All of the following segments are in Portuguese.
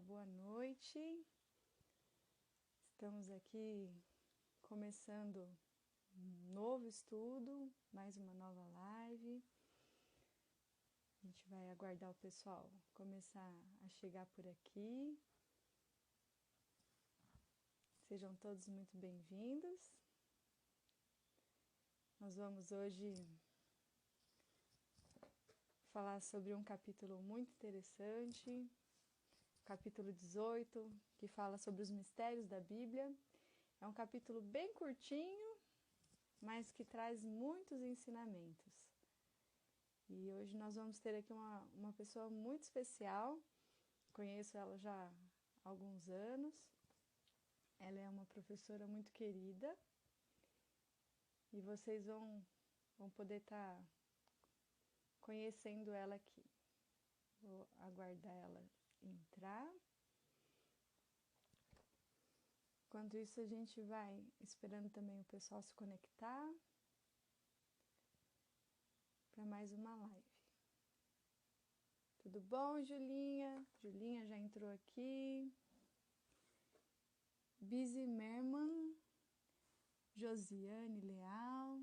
boa noite. Estamos aqui começando um novo estudo, mais uma nova live. A gente vai aguardar o pessoal começar a chegar por aqui. Sejam todos muito bem-vindos. Nós vamos hoje falar sobre um capítulo muito interessante, capítulo 18, que fala sobre os mistérios da Bíblia. É um capítulo bem curtinho, mas que traz muitos ensinamentos. E hoje nós vamos ter aqui uma pessoa muito especial. Conheço ela já há alguns anos. Ela é uma professora muito querida. E vocês vão poder estar conhecendo ela aqui. Vou aguardar ela entrar. Enquanto isso, a gente vai esperando também o pessoal se conectar para mais uma live. Tudo bom, Julinha? Julinha já entrou aqui. Bizi Merman, Josiane Leal,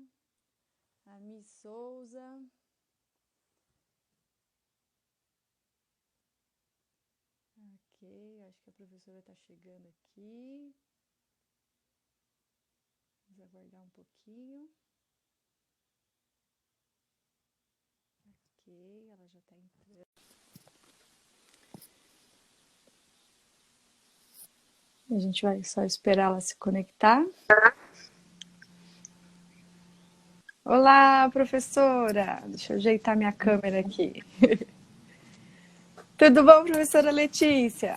Ami Souza. Ok, acho que a professora está chegando aqui. Vamos aguardar um pouquinho. Ok, ela já está entrando. A gente vai só esperar ela se conectar. Olá, professora! Deixa eu ajeitar minha câmera aqui. Tudo bom, professora Letícia?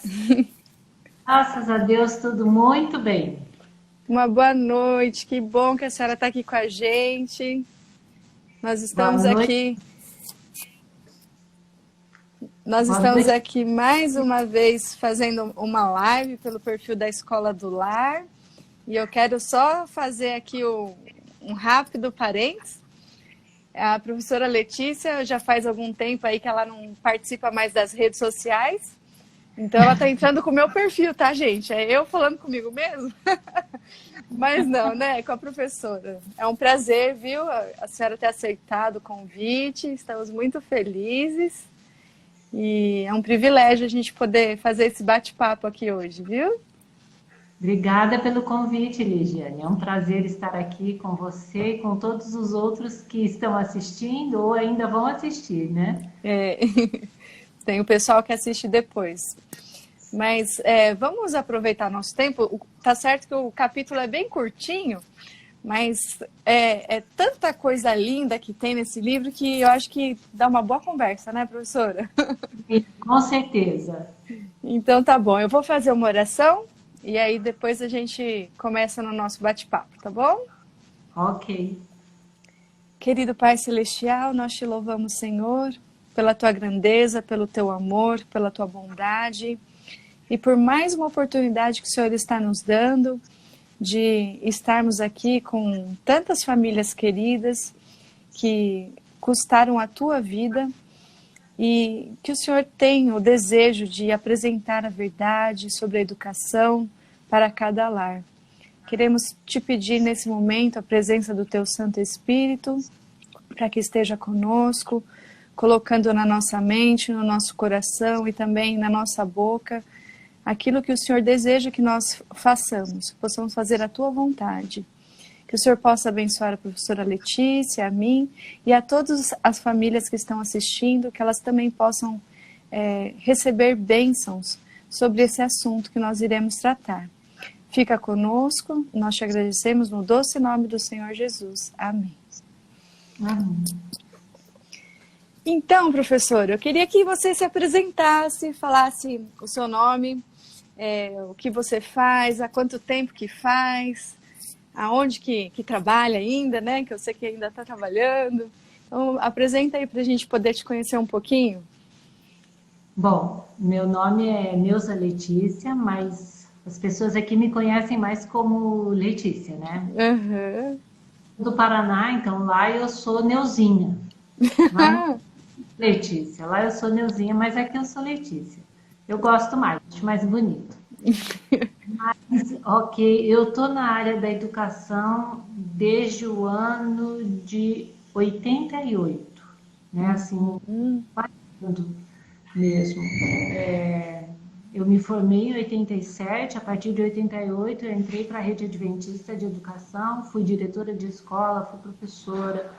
Graças a Deus, tudo muito bem. Uma boa noite, que bom que a senhora está aqui com a gente. Nós estamos Boa noite. Boa noite. aqui mais uma vez fazendo uma live pelo perfil da Escola do Lar. E eu quero só fazer aqui um rápido parênteses. A professora Letícia já faz algum tempo aí que ela não participa mais das redes sociais. Então ela está entrando com o meu perfil, tá, gente? É eu falando comigo mesmo? Mas não, né? Com a professora. É um prazer, viu? A senhora ter aceitado o convite. Estamos muito felizes. E é um privilégio a gente poder fazer esse bate-papo aqui hoje, viu? Obrigada pelo convite, Ligiane. É um prazer estar aqui com você e com todos os outros que estão assistindo ou ainda vão assistir, né? Tem o pessoal que assiste depois. Mas vamos aproveitar nosso tempo. Tá certo que o capítulo é bem curtinho, mas é tanta coisa linda que tem nesse livro que eu acho que dá uma boa conversa, né, professora? Com certeza. Então tá bom, eu vou fazer uma oração e aí depois a gente começa no nosso bate-papo, tá bom? Ok. Querido Pai Celestial, nós te louvamos, Senhor, pela tua grandeza, pelo teu amor, pela tua bondade e por mais uma oportunidade que o Senhor está nos dando de estarmos aqui com tantas famílias queridas que custaram a tua vida e que o Senhor tem o desejo de apresentar a verdade sobre a educação para cada lar. Queremos te pedir nesse momento a presença do teu Santo Espírito para que esteja conosco, colocando na nossa mente, no nosso coração e também na nossa boca aquilo que o Senhor deseja que nós façamos, possamos fazer a tua vontade. Que o Senhor possa abençoar a professora Letícia, a mim e a todas as famílias que estão assistindo, que elas também possam receber bênçãos sobre esse assunto que nós iremos tratar. Fica conosco, nós te agradecemos no doce nome do Senhor Jesus. Amém. Amém. Então, professora, eu queria que você se apresentasse, falasse o seu nome, o que você faz, há quanto tempo que faz, aonde que trabalha ainda, né? Que eu sei que ainda está trabalhando. Então, apresenta aí para a gente poder te conhecer um pouquinho. Bom, meu nome é Neuza Letícia, mas as pessoas aqui me conhecem mais como Letícia, né? Uhum. Do Paraná, então lá eu sou Neuzinha. Lá Letícia, lá eu sou Neuzinha, mas aqui eu sou Letícia. Eu gosto mais, acho mais bonito. Mas, ok, eu estou na área da educação desde o ano de 88, né? Assim, quando mesmo. Eu me formei em 87, a partir de 88 eu entrei para a Rede Adventista de Educação, fui diretora de escola, fui professora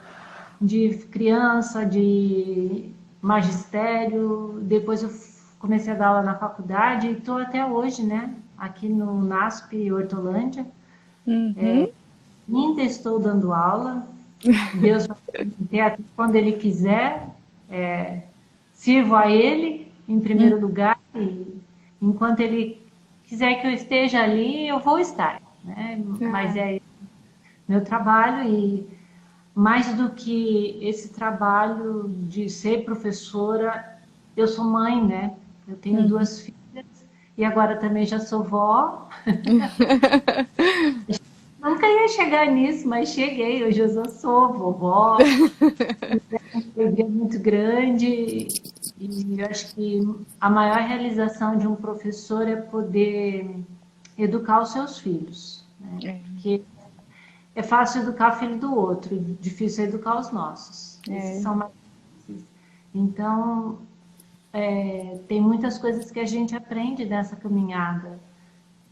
de criança, de magistério, depois eu comecei a dar aula na faculdade e estou até hoje, né? Aqui no NASP Hortolândia. Ainda estou dando aula, Deus vai permitir até quando Ele quiser, sirvo a Ele em primeiro lugar e enquanto Ele quiser que eu esteja ali, eu vou estar, né? Mas é meu trabalho e mais do que esse trabalho de ser professora, eu sou mãe, né? Eu tenho duas filhas e agora também já sou vó. Nunca ia chegar nisso, mas cheguei. Hoje eu já sou vovó. É muito grande e eu acho que a maior realização de um professor é poder educar os seus filhos, né? Porque é fácil educar o filho do outro, difícil é educar os nossos. Esses são mais difíceis. Então, tem muitas coisas que a gente aprende nessa caminhada,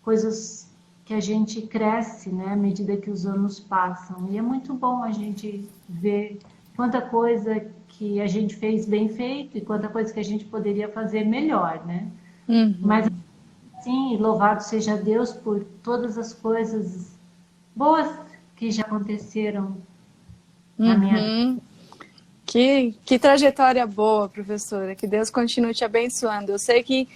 coisas que a gente cresce, né, à medida que os anos passam. E é muito bom a gente ver quanta coisa que a gente fez bem feito e quanta coisa que a gente poderia fazer melhor, né? Mas, sim, louvado seja Deus por todas as coisas boas que já aconteceram na minha vida. Que trajetória boa, professora. Que Deus continue te abençoando. Eu sei que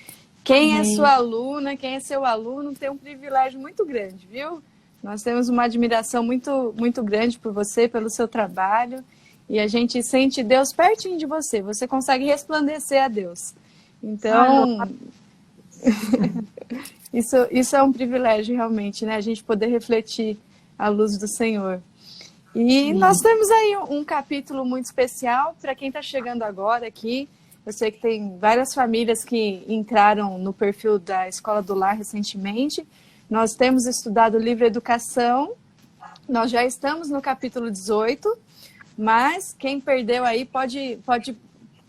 quem é sua aluna, quem é seu aluno, tem um privilégio muito grande, viu? Nós temos uma admiração muito, muito grande por você, pelo seu trabalho. E a gente sente Deus pertinho de você. Você consegue resplandecer a Deus. Então, isso é um privilégio realmente, né? A gente poder refletir a luz do Senhor. E nós temos aí um capítulo muito especial para quem está chegando agora aqui. Eu sei que tem várias famílias que entraram no perfil da Escola do Lar recentemente. Nós temos estudado Livre Educação. Nós já estamos no capítulo 18, mas quem perdeu aí pode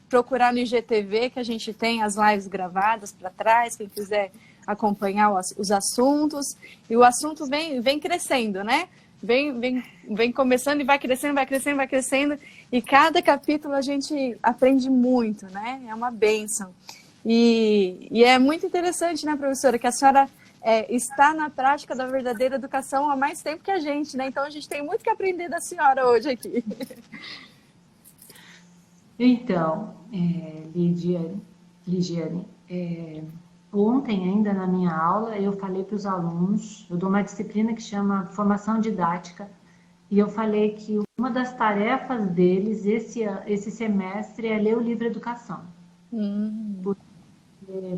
procurar no IGTV, que a gente tem as lives gravadas para trás, quem quiser acompanhar os assuntos. E o assunto vem crescendo, né? Vem começando e vai crescendo, vai crescendo, vai crescendo. E cada capítulo a gente aprende muito, né? É uma bênção. E é muito interessante, né, professora, que a senhora está na prática da verdadeira educação há mais tempo que a gente, né? Então a gente tem muito que aprender da senhora hoje aqui. Então, Ligiane, ontem ainda na minha aula eu falei para os alunos, eu dou uma disciplina que chama Formação Didática, e eu falei que uma das tarefas deles esse semestre é ler o livro Educação. Porque,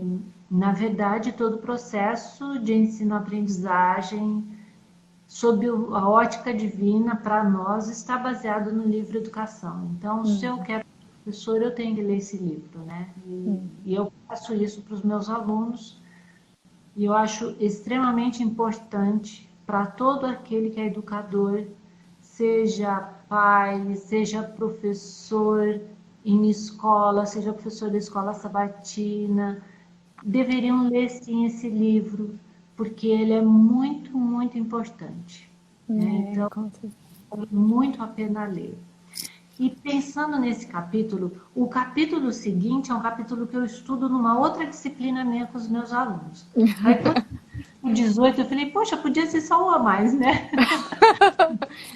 na verdade, todo o processo de ensino-aprendizagem sob a ótica divina para nós está baseado no livro Educação. Então, se eu quero professor, eu tenho que ler esse livro, né? E eu faço isso para os meus alunos e eu acho extremamente importante para todo aquele que é educador, seja pai, seja professor em escola, seja professor da escola sabatina, deveriam ler sim esse livro, porque ele é muito, muito importante. Né? Então, vale muito a pena ler. E pensando nesse capítulo, o capítulo seguinte é um capítulo que eu estudo numa outra disciplina minha com os meus alunos. Aí, quando eu 18, eu falei, poxa, podia ser só um a mais, né?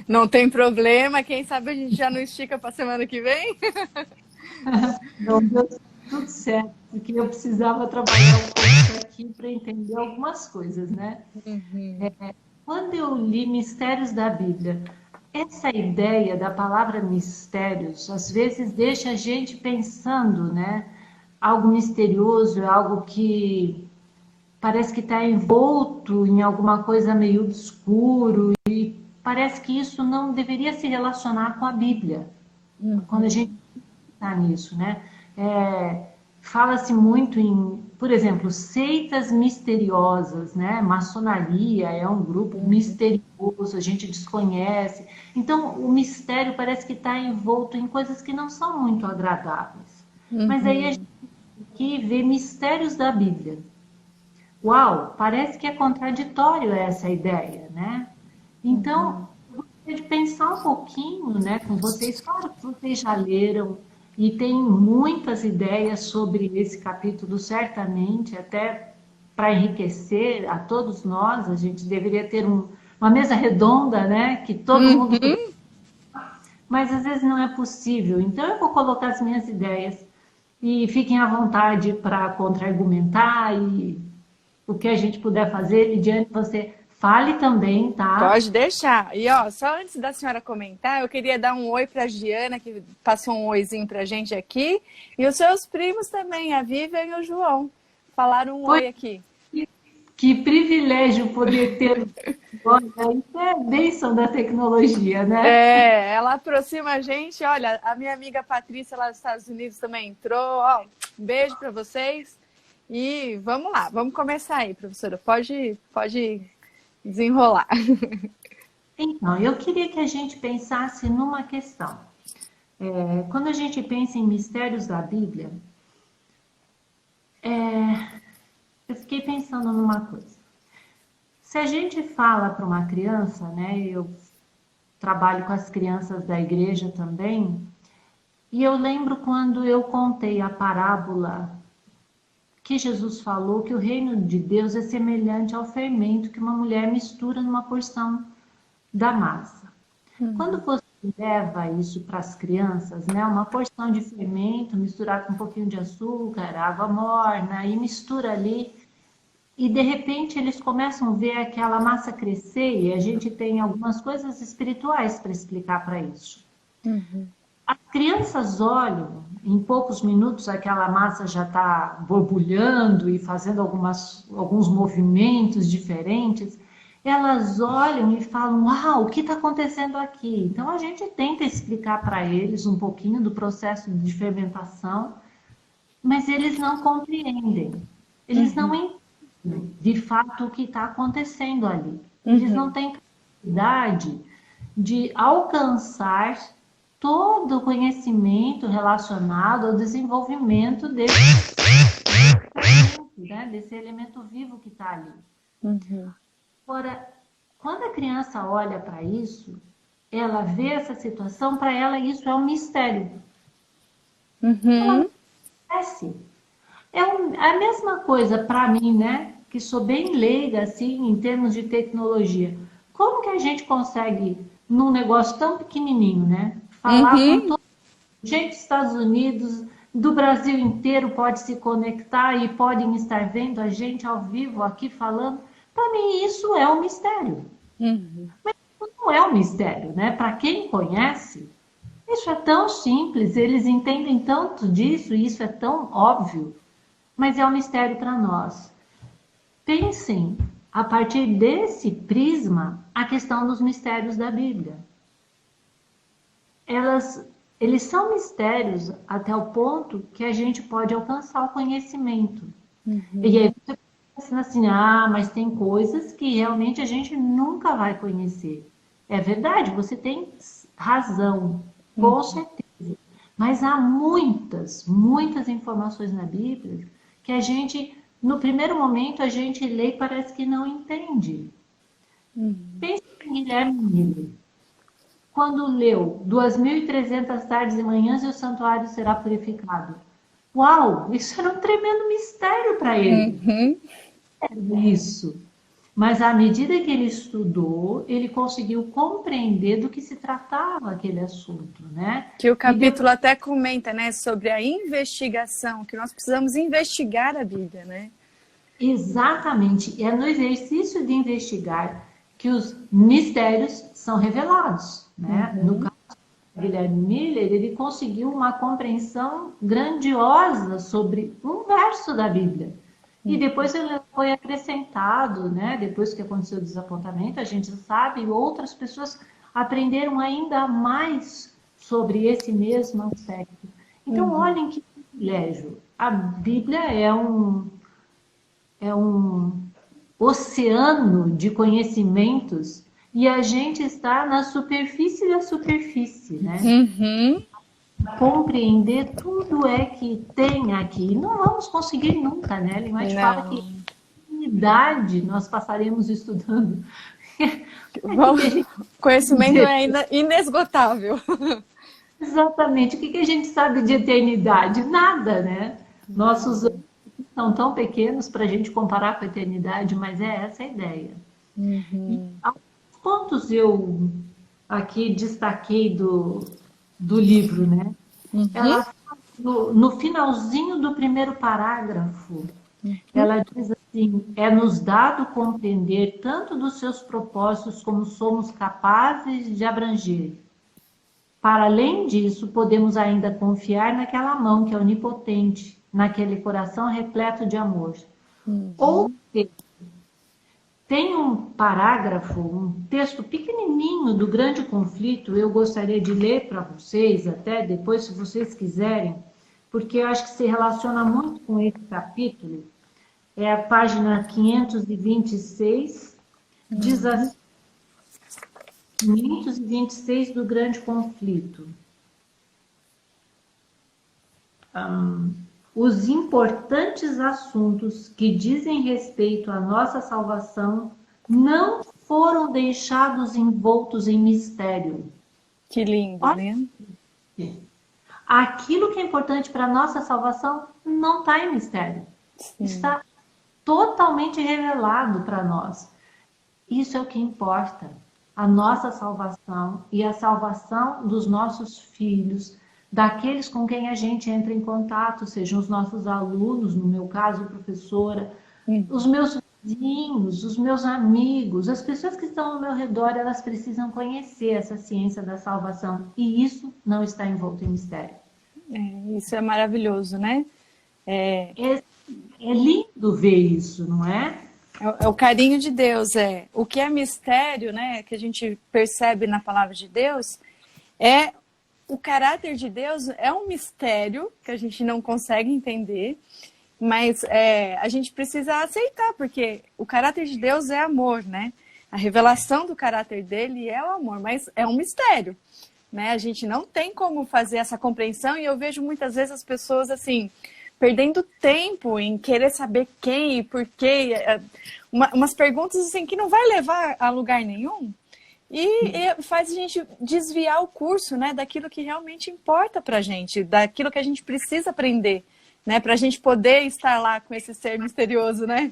Não tem problema, quem sabe a gente já não estica para a semana que vem? Não, deu tudo certo, porque eu precisava trabalhar um pouco aqui para entender algumas coisas, né? Quando eu li Mistérios da Bíblia, essa ideia da palavra mistérios, às vezes deixa a gente pensando, né? Algo misterioso, algo que parece que está envolto em alguma coisa meio obscuro e parece que isso não deveria se relacionar com a Bíblia. Quando a gente está nisso, né? Fala-se muito em por exemplo, seitas misteriosas, né? Maçonaria é um grupo misterioso, a gente desconhece. Então, o mistério parece que está envolto em coisas que não são muito agradáveis. Mas aí a gente tem que ver mistérios da Bíblia. Uau, parece que é contraditório essa ideia, né? Então, eu gostaria de pensar um pouquinho, né, com vocês. Claro que vocês já leram e tem muitas ideias sobre esse capítulo, certamente, até para enriquecer a todos nós. A gente deveria ter uma mesa redonda, né, que todo mundo... Mas às vezes não é possível. Então, eu vou colocar as minhas ideias e fiquem à vontade para contra-argumentar e o que a gente puder fazer. Lidiane, você fale também, tá? Pode deixar. E ó, só antes da senhora comentar, eu queria dar um oi para a Giana, que passou um oizinho para a gente aqui, e os seus primos também, a Vivian e o João, falaram um oi aqui. Que privilégio poder ter. Olha, isso é a bênção da tecnologia, né? É, ela aproxima a gente. Olha, a minha amiga Patrícia lá dos Estados Unidos também entrou. Ó, um beijo para vocês. E vamos lá, vamos começar aí, professora. Pode desenrolar. Então, eu queria que a gente pensasse numa questão. Quando a gente pensa em mistérios da Bíblia, eu fiquei pensando numa coisa. Se a gente fala para uma criança, né? Eu trabalho com as crianças da igreja também, e eu lembro quando eu contei a parábola que Jesus falou que o reino de Deus é semelhante ao fermento que uma mulher mistura numa porção da massa. Quando você leva isso para as crianças, né, uma porção de fermento misturado com um pouquinho de açúcar, água morna, e mistura ali, e de repente eles começam a ver aquela massa crescer, e a gente tem algumas coisas espirituais para explicar para isso. As crianças olham, em poucos minutos aquela massa já está borbulhando e fazendo alguns movimentos diferentes. Elas olham e falam, uau, o que está acontecendo aqui? Então a gente tenta explicar para eles um pouquinho do processo de fermentação, mas eles não compreendem. Eles não entendem de fato o que está acontecendo ali. Eles não têm capacidade de alcançar todo o conhecimento relacionado ao desenvolvimento desse elemento vivo que está ali. Agora, quando a criança olha para isso, ela vê essa situação, para ela isso é um mistério. Ela não conhece. A mesma coisa para mim, né? Que sou bem leiga, assim, em termos de tecnologia. Como que a gente consegue, num negócio tão pequenininho, né? Falar com toda gente dos Estados Unidos, do Brasil inteiro pode se conectar e podem estar vendo a gente ao vivo aqui falando. Para mim, isso é um mistério. Mas isso não é um mistério, né? Para quem conhece, isso é tão simples, eles entendem tanto disso e isso é tão óbvio, mas é um mistério para nós. Pensem, a partir desse prisma, a questão dos mistérios da Bíblia. Eles são mistérios até o ponto que a gente pode alcançar o conhecimento. E aí você pensa assim, mas tem coisas que realmente a gente nunca vai conhecer. É verdade, você tem razão, com certeza. Mas há muitas informações na Bíblia que a gente, no primeiro momento, a gente lê e parece que não entende. Pense em Guilherme Miller. Quando leu 2.300 tardes e manhãs e o santuário será purificado. Uau, isso era um tremendo mistério para ele. Isso. Mas à medida que ele estudou, ele conseguiu compreender do que se tratava aquele assunto, né? Que o capítulo até comenta, né, sobre a investigação, que nós precisamos investigar a Bíblia, né? Exatamente. É no exercício de investigar que os mistérios são revelados, né? No caso de Guilherme Miller, ele conseguiu uma compreensão grandiosa sobre um verso da Bíblia. E depois ele foi acrescentado, né? Depois que aconteceu o desapontamento, a gente sabe, outras pessoas aprenderam ainda mais sobre esse mesmo aspecto. Então, olhem que privilégio. A Bíblia é é um oceano de conhecimentos e a gente está na superfície da superfície, né? Uhum. Compreender tudo é que tem aqui. Não vamos conseguir nunca, né? A gente fala que Não. idade nós passaremos estudando. O Bom, que que a gente conhecimento dizer? é inesgotável. Exatamente. O que a gente sabe de eternidade? Nada, né? Nossos anos são tão pequenos para a gente comparar com a eternidade, mas é essa a ideia. E Uhum. alguns pontos eu aqui destaquei do livro, né? Uhum. Ela fala no finalzinho do primeiro parágrafo, ela diz assim: é nos dado compreender tanto dos seus propósitos como somos capazes de abranger. Para além disso, podemos ainda confiar naquela mão que é onipotente, naquele coração repleto de amor. Ou Uhum. seja, tem um parágrafo, um texto pequenininho do Grande Conflito, eu gostaria de ler para vocês, até depois, se vocês quiserem, porque eu acho que se relaciona muito com esse capítulo. É a página 526, diz assim, 526 do Grande Conflito. Os importantes assuntos que dizem respeito à nossa salvação não foram deixados envoltos em mistério. Que lindo, Olha, né? aquilo que é importante para a nossa salvação não está em mistério. Sim. Está totalmente revelado para nós. Isso é o que importa. A nossa salvação e a salvação dos nossos filhos, daqueles com quem a gente entra em contato, sejam os nossos alunos, no meu caso, professora, os meus vizinhos, os meus amigos, as pessoas que estão ao meu redor, elas precisam conhecer essa ciência da salvação. E isso não está envolto em mistério. Isso é maravilhoso, né? É, É lindo ver isso, não é? é o carinho de Deus, é. O que é mistério, né, que a gente percebe na palavra de Deus, é o caráter de Deus é um mistério que a gente não consegue entender, mas a gente precisa aceitar, porque o caráter de Deus é amor, né? A revelação do caráter dele é o amor, mas é um mistério, né? A gente não tem como fazer essa compreensão e eu vejo muitas vezes as pessoas assim perdendo tempo em querer saber quem e por quê, umas perguntas assim que não vai levar a lugar nenhum e faz a gente desviar o curso, né, daquilo que realmente importa para a gente, daquilo que a gente precisa aprender, né, para a gente poder estar lá com esse ser misterioso, né?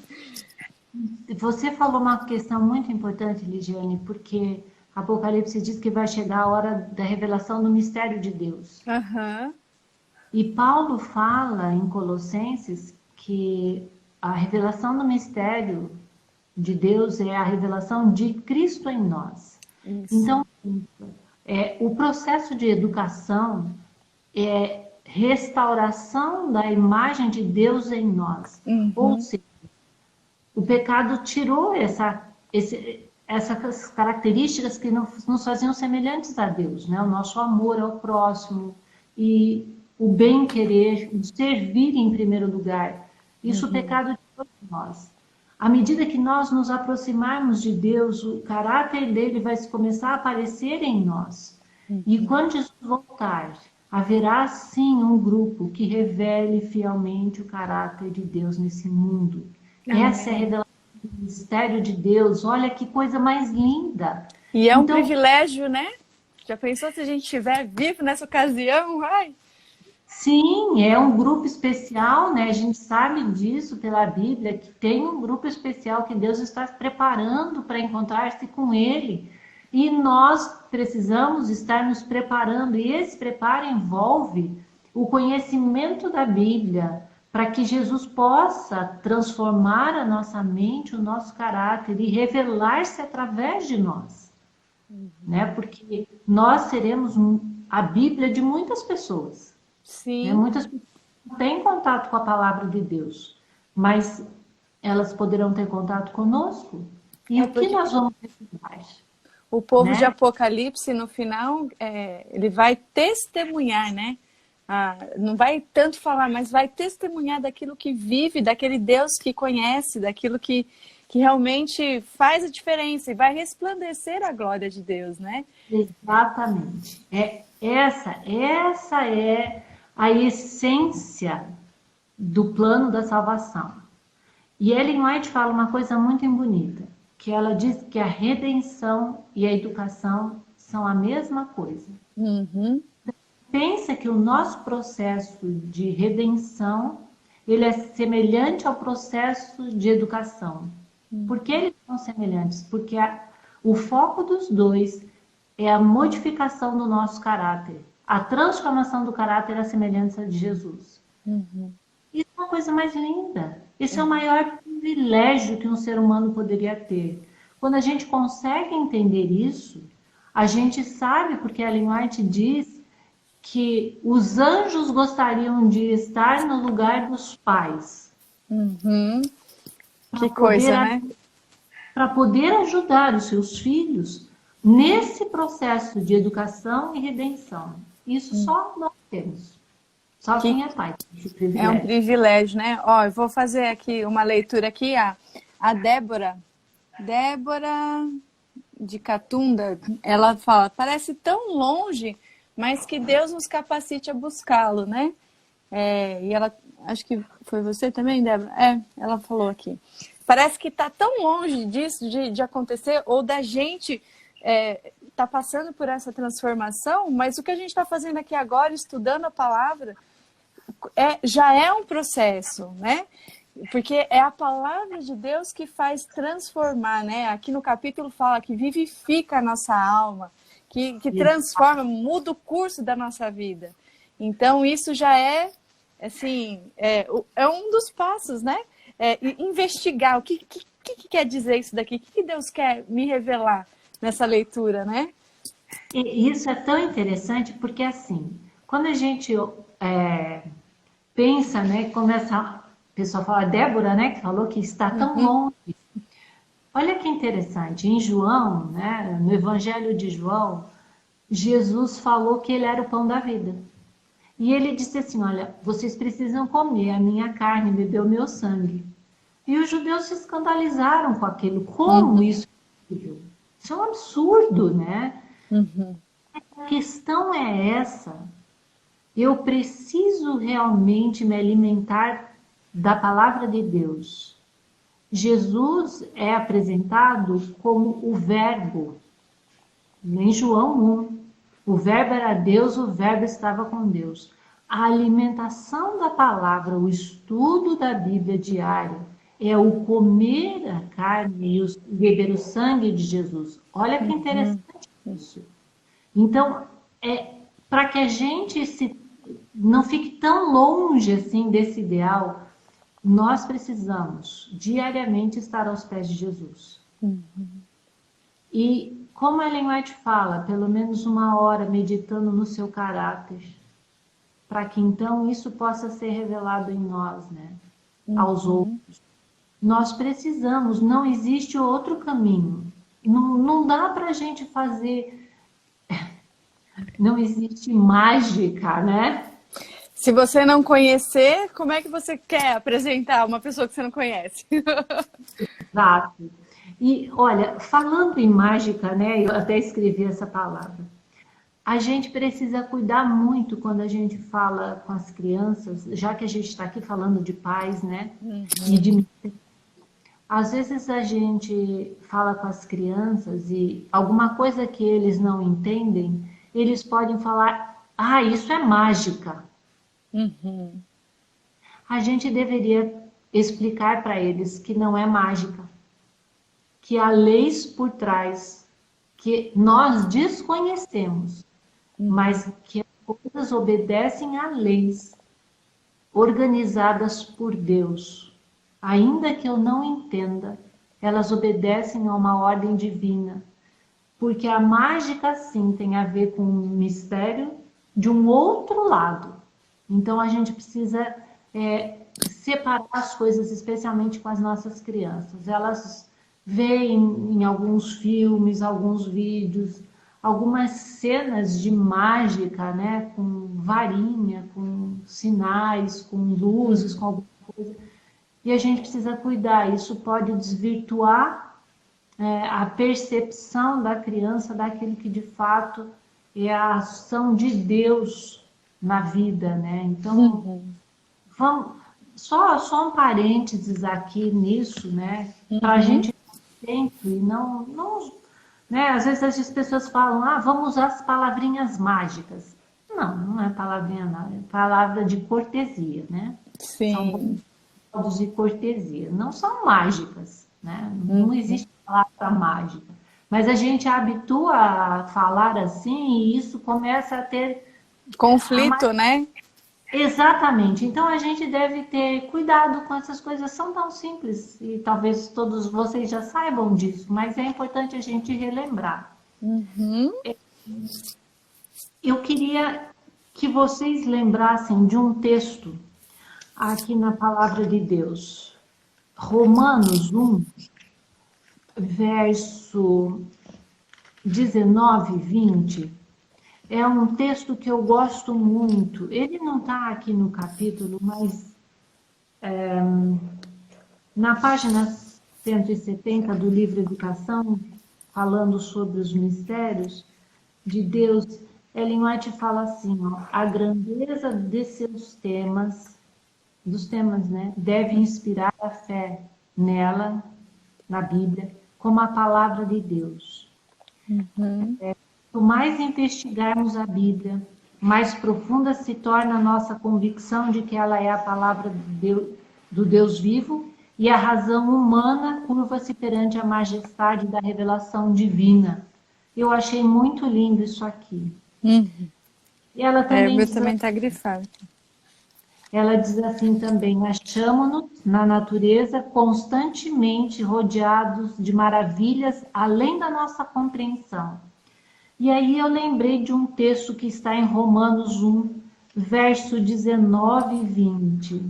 Você falou uma questão muito importante, Ligiane, porque Apocalipse diz que vai chegar a hora da revelação do mistério de Deus. Aham. E Paulo fala em Colossenses que a revelação do mistério de Deus é a revelação de Cristo em nós. Isso. Então, o processo de educação é restauração da imagem de Deus em nós. Ou Uhum. seja, o pecado tirou essas características que nos faziam semelhantes a Deus, né? O nosso amor ao próximo e o bem-querer, o servir em primeiro lugar. Isso o pecado tirou de nós. À medida que nós nos aproximarmos de Deus, o caráter dele vai começar a aparecer em nós. E quando Jesus voltar, haverá sim um grupo que revele fielmente o caráter de Deus nesse mundo. Essa é a Amém. revelação do mistério de Deus. Olha que coisa mais linda. E é um Então, privilégio, né? Já pensou se a gente estiver vivo nessa ocasião? Ai. sim, é um grupo especial, né? A gente sabe disso pela Bíblia, que tem um grupo especial que Deus está preparando para encontrar-se com Ele. E nós precisamos estar nos preparando, e esse preparo envolve o conhecimento da Bíblia, para que Jesus possa transformar a nossa mente, o nosso caráter e revelar-se através de nós, né? Porque nós seremos a Bíblia de muitas pessoas. Né? Sim. Muitas pessoas não têm contato com a palavra de Deus, mas elas poderão ter contato conosco. E É o que porque nós vamos revelar? o povo de Né? Apocalipse, no final, ele vai testemunhar, né? não vai tanto falar, mas vai testemunhar daquilo que vive, daquele Deus que conhece, daquilo que realmente faz a diferença e vai resplandecer a glória de Deus, né? Exatamente. Essa é a essência do plano da salvação. E Ellen White fala uma coisa muito bonita, que ela diz que a redenção e a educação são a mesma coisa. Uhum. Pensa que o nosso processo de redenção, ele é semelhante ao processo de educação. Por que eles são semelhantes? Porque o foco dos dois é a modificação do nosso caráter, a transformação do caráter à semelhança de Jesus. Uhum. Isso é uma coisa mais linda. Esse é o maior privilégio que um ser humano poderia ter. Quando a gente consegue entender isso, a gente sabe, porque Ellen White diz que os anjos gostariam de estar no lugar dos pais. Uhum. Que coisa, né? Para poder ajudar os seus filhos nesse processo de educação e redenção. Isso só nós temos. Só quem é pai tem esse privilégio. É um privilégio, né? Ó, eu vou fazer aqui uma leitura aqui, a Débora de Catunda, ela fala, parece tão longe, mas que Deus nos capacite a buscá-lo, né? E ela, acho que foi você também, Débora? Ela falou aqui. Parece que está tão longe disso de acontecer, ou da gente tá passando por essa transformação, mas o que a gente está fazendo aqui agora, estudando a palavra, já é um processo, né? Porque é a palavra de Deus que faz transformar, né? Aqui no capítulo fala que vivifica a nossa alma, que transforma, muda o curso da nossa vida. Então, isso já é, assim, é um dos passos, né? Investigar o que quer dizer isso daqui, o que Deus quer me revelar nessa leitura, né? E isso é tão interessante porque, assim, quando a gente pensa, né, como essa pessoa fala, Débora, né, que falou que está tão longe. Olha que interessante, em João, né, no Evangelho de João, Jesus falou que ele era o pão da vida. E ele disse assim, olha, vocês precisam comer a minha carne, beber o meu sangue. E os judeus se escandalizaram com aquilo. Como isso é possível? Isso é um absurdo, né? A questão é essa. Eu preciso realmente me alimentar da palavra de Deus. Jesus é apresentado como o Verbo. Em João 1, o Verbo era Deus, o Verbo estava com Deus. A alimentação da palavra, o estudo da Bíblia diário, é o comer a carne e beber o sangue de Jesus. Olha que interessante isso. Então, para que a gente não fique tão longe assim desse ideal, nós precisamos diariamente estar aos pés de Jesus. E como Ellen White fala, pelo menos 1 hora meditando no seu caráter, para que então isso possa ser revelado em nós, né? Aos outros. Nós precisamos, não existe outro caminho. Não dá para a gente fazer, não existe mágica, né? Se você não conhecer, como é que você quer apresentar uma pessoa que você não conhece? Exato. E olha, falando em mágica, né? Eu até escrevi essa palavra. A gente precisa cuidar muito quando a gente fala com as crianças, já que a gente está aqui falando de pais, né? E de às vezes a gente fala com as crianças e alguma coisa que eles não entendem, eles podem falar, isso é mágica. A gente deveria explicar para eles que não é mágica, que há leis por trás, que nós desconhecemos, mas que as coisas obedecem a leis organizadas por Deus. Ainda que eu não entenda, elas obedecem a uma ordem divina, porque a mágica sim tem a ver com um mistério de um outro lado. Então a gente precisa separar as coisas, especialmente com as nossas crianças. Elas veem em alguns filmes, alguns vídeos, algumas cenas de mágica, né? Com varinha, com sinais, com luzes, com alguma coisa. E a gente precisa cuidar. Isso pode desvirtuar a percepção da criança daquilo que de fato é a ação de Deus na vida, né? Então, vamos, só um parênteses aqui nisso, né? Para a gente sempre não, né? Às vezes as pessoas falam, vamos usar as palavrinhas mágicas. Não, não é palavrinha nada, é palavra de cortesia, né? Sim. São modos de cortesia, não são mágicas, né? Não existe palavra mágica. Mas a gente habitua a falar assim e isso começa a ter conflito, né? Exatamente. Então a gente deve ter cuidado com essas coisas, são tão simples e talvez todos vocês já saibam disso, mas é importante a gente relembrar. Eu queria que vocês lembrassem de um texto aqui na Palavra de Deus. Romanos 1, verso 19 e 20. É um texto que eu gosto muito. Ele não está aqui no capítulo, mas na página 170 do livro Educação, falando sobre os mistérios de Deus, Ellen White fala assim, a grandeza de seus temas, dos temas, né, deve inspirar a fé nela, na Bíblia, como a palavra de Deus. Quanto mais investigarmos a Bíblia, mais profunda se torna a nossa convicção de que ela é a palavra do Deus vivo e a razão humana curva-se perante a majestade da revelação divina. Eu achei muito lindo isso aqui. E ela também meu também está grifado. Ela diz assim também, achamo-nos na natureza constantemente rodeados de maravilhas além da nossa compreensão. E aí eu lembrei de um texto que está em Romanos 1, verso 19 e 20.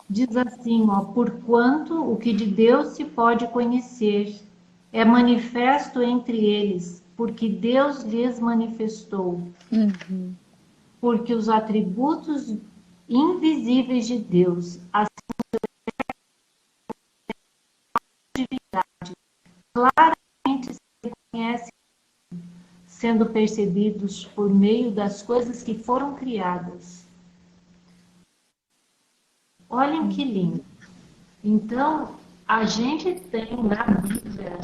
Diz assim, porquanto o que de Deus se pode conhecer é manifesto entre eles, porque Deus lhes manifestou. Porque os atributos invisíveis de Deus, a divindade, claramente se reconhecem, sendo percebidos por meio das coisas que foram criadas. Olhem que lindo. Então, a gente tem na Bíblia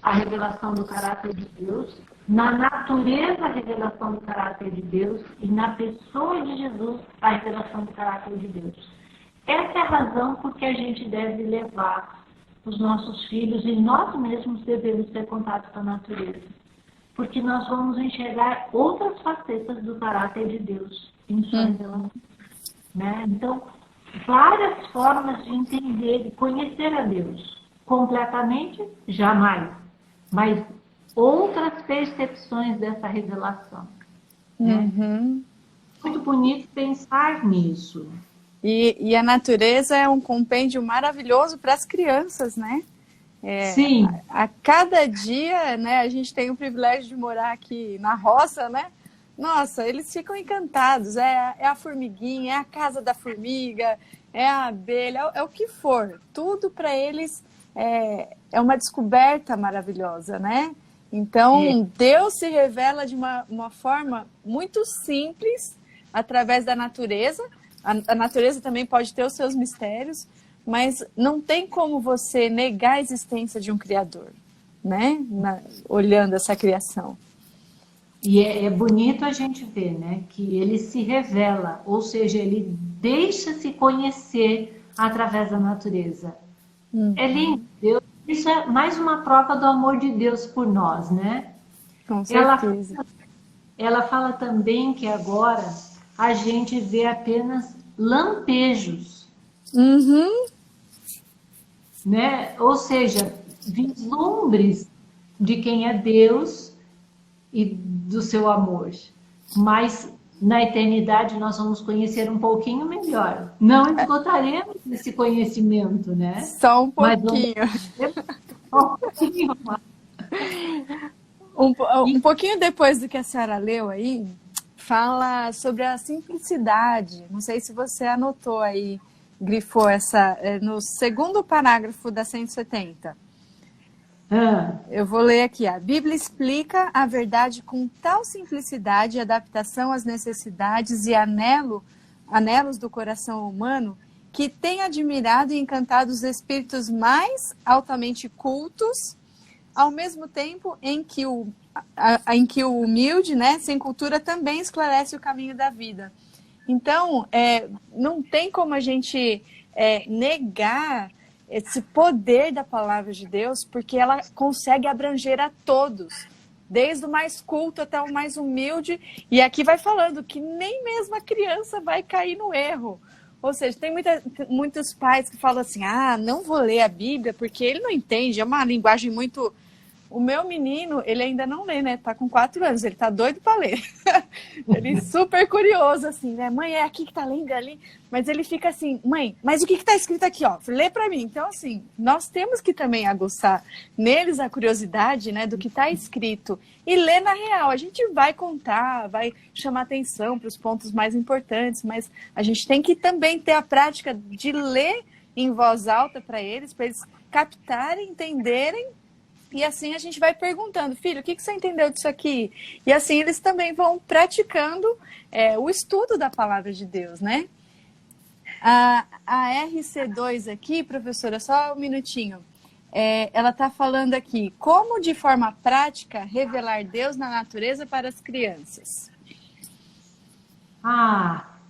a revelação do caráter de Deus, na natureza a revelação do caráter de Deus e na pessoa de Jesus a revelação do caráter de Deus. Essa é a razão por que a gente deve levar os nossos filhos e nós mesmos devemos ter contato com a natureza. Porque nós vamos enxergar outras facetas do caráter de Deus em sua revelação. Né? Então, várias formas de entender e conhecer a Deus. Completamente, jamais. Mas outras percepções dessa revelação. Né? Muito bonito pensar nisso. E a natureza é um compêndio maravilhoso para as crianças, né? Sim. A cada dia, né, a gente tem o privilégio de morar aqui na roça, né? Nossa, eles ficam encantados. É a formiguinha, é a casa da formiga, é a abelha, é o que for. Tudo para eles é uma descoberta maravilhosa, né? Então, Deus se revela de uma forma muito simples através da natureza. A natureza também pode ter os seus mistérios, mas não tem como você negar a existência de um Criador, né? Olhando essa criação. E é bonito a gente ver, né? Que ele se revela, ou seja, ele deixa-se conhecer através da natureza. É lindo. Isso é mais uma prova do amor de Deus por nós, né? Com certeza. Ela fala também que agora a gente vê apenas lampejos. Né? Ou seja, vislumbres de quem é Deus e do seu amor. Mas na eternidade nós vamos conhecer um pouquinho melhor. Não esgotaremos esse conhecimento, né? Só um pouquinho. Mas um pouquinho mais. Um pouquinho depois do que a senhora leu aí, fala sobre a simplicidade. Não sei se você anotou aí, grifou no segundo parágrafo da 170. Eu vou ler aqui. A Bíblia explica a verdade com tal simplicidade e adaptação às necessidades e anelos do coração humano que tem admirado e encantado os espíritos mais altamente cultos, ao mesmo tempo em que o humilde, né, sem cultura, também esclarece o caminho da vida. Então, não tem como a gente negar esse poder da palavra de Deus, porque ela consegue abranger a todos, desde o mais culto até o mais humilde. E aqui vai falando que nem mesmo a criança vai cair no erro. Ou seja, tem muitos pais que falam assim, não vou ler a Bíblia porque ele não entende, é uma linguagem muito... O meu menino, ele ainda não lê, né? Tá com 4 anos, ele tá doido para ler. Ele é super curioso, assim, né? Mãe, é aqui que tá lendo ali. Mas ele fica assim, mãe, mas o que tá escrito aqui, ó? Lê para mim. Então, assim, nós temos que também aguçar neles a curiosidade, né, do que tá escrito. E ler na real. A gente vai contar, vai chamar atenção para os pontos mais importantes, mas a gente tem que também ter a prática de ler em voz alta para eles captarem, entenderem. E assim a gente vai perguntando, filho, o que você entendeu disso aqui? E assim eles também vão praticando o estudo da palavra de Deus, né? A RC2 aqui, professora, só um minutinho. Ela está falando aqui, como de forma prática revelar Deus na natureza para as crianças?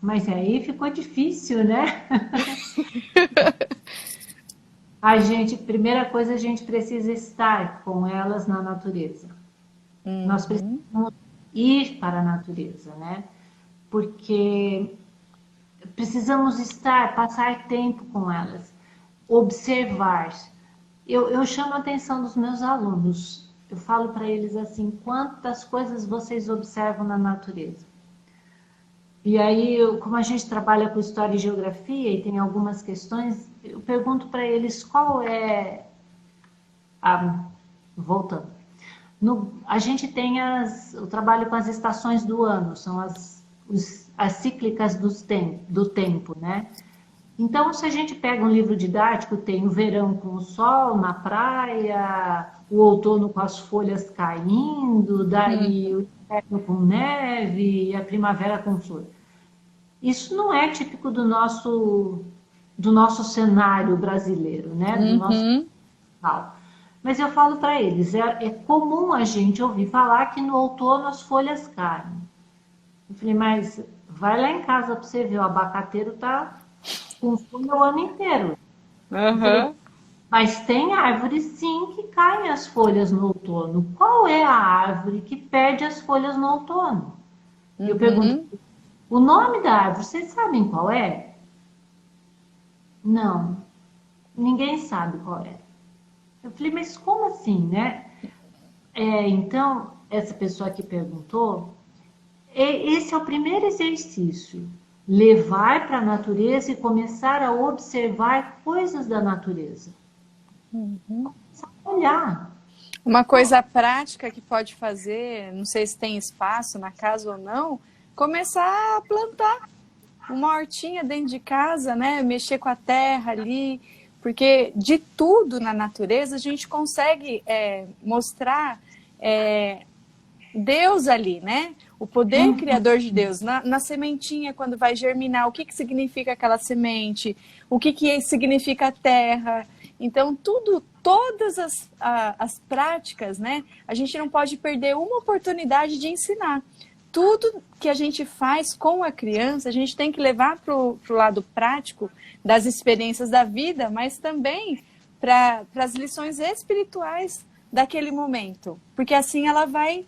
Mas aí ficou difícil, né? Primeira coisa, a gente precisa estar com elas na natureza. Nós precisamos ir para a natureza, né? Porque precisamos passar tempo com elas, observar. Eu chamo a atenção dos meus alunos. Eu falo para eles assim, quantas coisas vocês observam na natureza? E aí, como a gente trabalha com história e geografia e tem algumas questões, eu pergunto para eles qual é voltando. A gente tem o trabalho com as estações do ano, são as cíclicas do tempo, né? Então, se a gente pega um livro didático, tem o verão com o sol na praia, o outono com as folhas caindo, daí o inverno com neve e a primavera com flor. Isso não é típico do nosso cenário brasileiro, né? Do nosso... Mas eu falo para eles, é comum a gente ouvir falar que no outono as folhas caem. Eu falei, mas vai lá em casa para você ver, o abacateiro tá com folha o ano inteiro. Falei, mas tem árvores sim que caem as folhas no outono. Qual é a árvore que perde as folhas no outono? Eu pergunto, o nome da árvore, vocês sabem qual é? Não, ninguém sabe qual é. Eu falei, mas como assim, né? Então, essa pessoa que perguntou, esse é o primeiro exercício. Levar para a natureza e começar a observar coisas da natureza. Começar a olhar. Uma coisa prática que pode fazer, não sei se tem espaço na casa ou não, começar a plantar uma hortinha dentro de casa, né? Mexer com a terra ali, porque de tudo na natureza a gente consegue mostrar Deus ali, né? O poder criador de Deus. Na sementinha, quando vai germinar, o que significa aquela semente? O que significa a terra? Então, todas as práticas, né? A gente não pode perder uma oportunidade de ensinar. Tudo que a gente faz com a criança, a gente tem que levar para o lado prático das experiências da vida, mas também para as lições espirituais daquele momento. Porque assim ela vai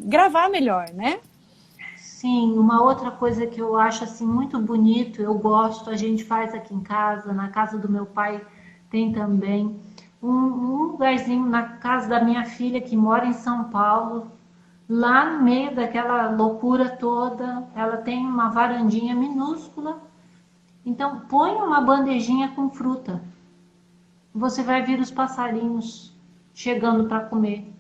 gravar melhor, né? Sim, uma outra coisa que eu acho assim muito bonito, eu gosto, a gente faz aqui em casa, na casa do meu pai tem também um lugarzinho na casa da minha filha que mora em São Paulo. Lá no meio daquela loucura toda, ela tem uma varandinha minúscula. Então, põe uma bandejinha com fruta. Você vai ver os passarinhos chegando para comer.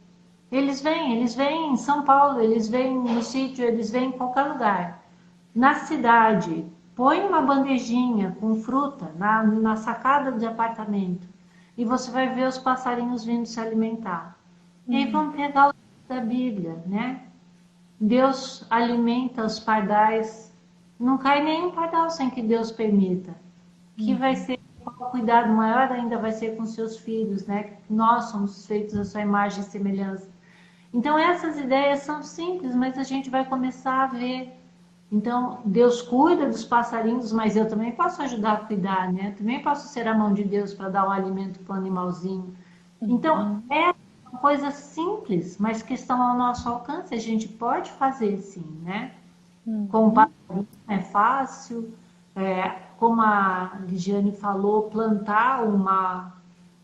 Eles vêm em São Paulo, eles vêm no sítio, eles vêm em qualquer lugar. Na cidade, põe uma bandejinha com fruta na sacada de apartamento e você vai ver os passarinhos vindo se alimentar. E aí vamos pegar o da Bíblia, né? Deus alimenta os pardais. Não cai nenhum pardal sem que Deus permita. Que vai ser, o cuidado maior ainda vai ser com seus filhos, né? Nós somos feitos à sua imagem e semelhança. Então essas ideias são simples, mas a gente vai começar a ver. Então Deus cuida dos passarinhos, mas eu também posso ajudar a cuidar, né? Eu também posso ser a mão de Deus para dar um alimento para o animalzinho. Então é uma coisa simples, mas que estão ao nosso alcance, a gente pode fazer sim, né? Com o passarinho é fácil, como a Ligiane falou, plantar uma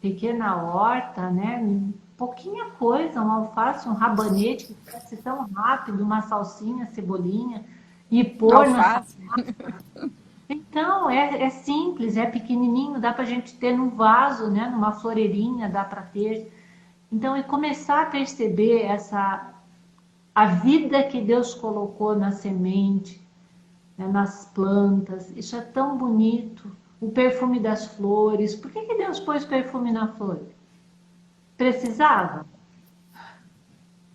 pequena horta, né? Pouquinha coisa, um alface, um rabanete que cresce tão rápido, uma salsinha, cebolinha, e pôr na... Então, é simples, é pequenininho, dá para a gente ter num vaso, né? Numa floreirinha, dá para ter. Então, e começar a perceber a vida que Deus colocou na semente, né? Nas plantas, isso é tão bonito. O perfume das flores, por que Deus pôs perfume na flor? Precisava?